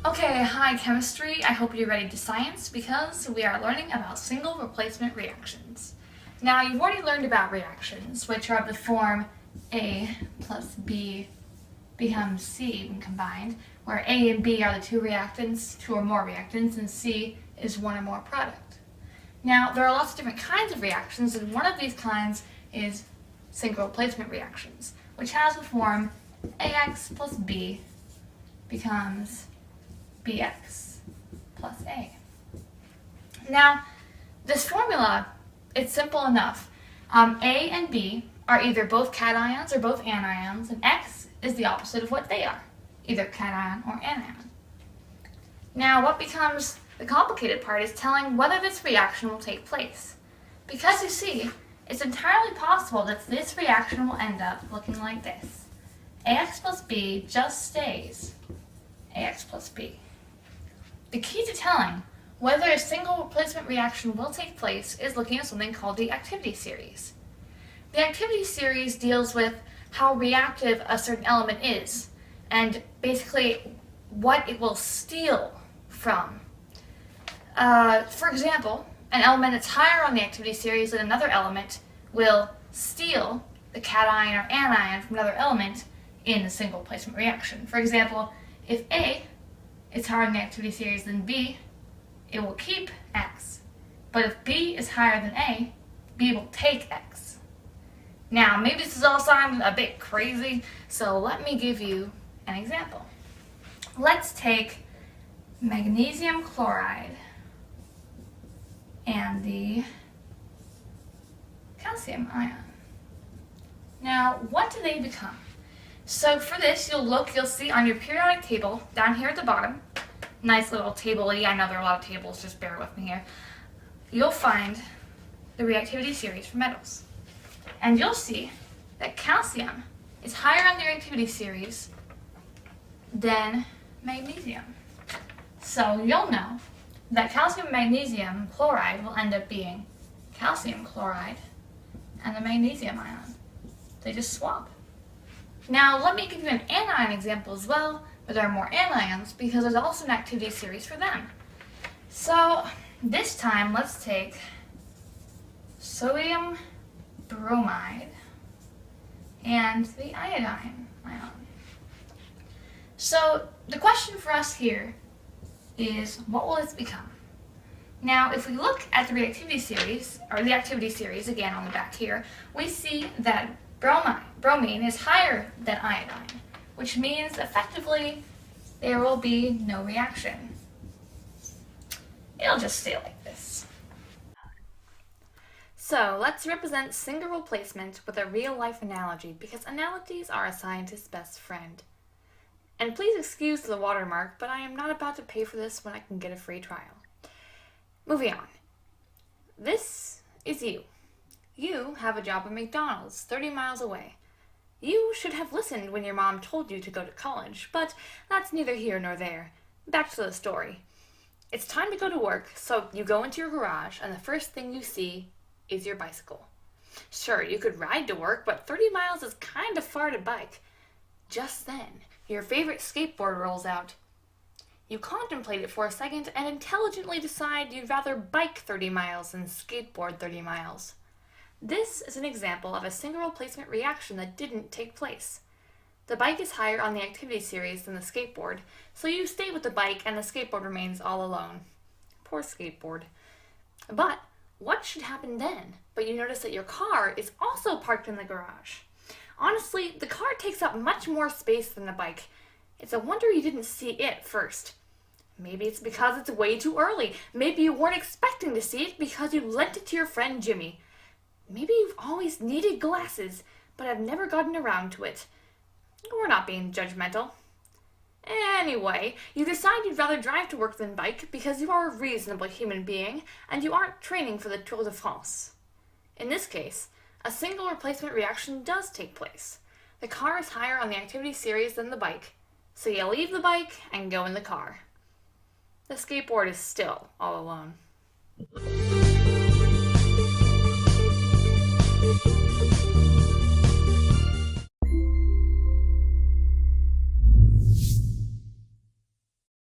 Okay, hi chemistry. I hope you're ready to science because we are learning about single replacement reactions. Now, you've already learned about reactions, which are of the form A plus B becomes C when combined, where A and B are the two or more reactants, and C is one or more product. Now, there are lots of different kinds of reactions, and one of these kinds is single replacement reactions, which has the form AX plus B becomes Bx plus A. Now, this formula, it's simple enough. A and B are either both cations or both anions, and X is the opposite of what they are, either cation or anion. Now, what becomes the complicated part is telling whether this reaction will take place. Because you see, it's entirely possible that this reaction will end up looking like this. AX plus B just stays AX plus B. The key to telling whether a single replacement reaction will take place is looking at something called the activity series. The activity series deals with how reactive a certain element is, and basically what it will steal from. For example, an element that's higher on the activity series than another element will steal the cation or anion from another element in the single replacement reaction. For example, if A is higher in the activity series than B, it will keep X. But if B is higher than A, B will take X. Now, maybe this is all sounding a bit crazy, so let me give you an example. Let's take magnesium chloride and the calcium ion. Now, what do they become? So for this, you'll see on your periodic table, down here at the bottom, nice little table-y, I know there are a lot of tables, just bear with me here, you'll find the reactivity series for metals. And you'll see that calcium is higher on the reactivity series than magnesium. So you'll know that calcium and magnesium chloride will end up being calcium chloride and the magnesium ion. They just swap. Now let me give you an anion example as well, but there are more anions because there's also an activity series for them. So this time let's take sodium bromide and the iodine ion. So the question for us here is, what will this become? Now, if we look at the reactivity series, or the activity series again on the back here, we see that bromine is higher than iodine, which means effectively there will be no reaction. It'll just stay like this. So let's represent single replacement with a real-life analogy, because analogies are a scientist's best friend. And please excuse the watermark, but I am not about to pay for this when I can get a free trial. Moving on. This is you. You have a job at McDonald's 30 miles away. You should have listened when your mom told you to go to college, but that's neither here nor there. Back to the story. It's time to go to work, so you go into your garage, and the first thing you see is your bicycle. Sure, you could ride to work, but 30 miles is kind of far to bike. Just then, your favorite skateboard rolls out. You contemplate it for a second and intelligently decide you'd rather bike 30 miles than skateboard 30 miles. This is an example of a single replacement reaction that didn't take place. The bike is higher on the activity series than the skateboard, so you stay with the bike and the skateboard remains all alone. Poor skateboard. But what should happen then? But you notice that your car is also parked in the garage. Honestly, the car takes up much more space than the bike. It's a wonder you didn't see it first. Maybe it's because it's way too early. Maybe you weren't expecting to see it because you lent it to your friend Jimmy. Maybe you've always needed glasses, but have never gotten around to it. We're not being judgmental. Anyway, you decide you'd rather drive to work than bike because you are a reasonable human being and you aren't training for the Tour de France. In this case, a single replacement reaction does take place. The car is higher on the activity series than the bike, so you leave the bike and go in the car. The skateboard is still all alone.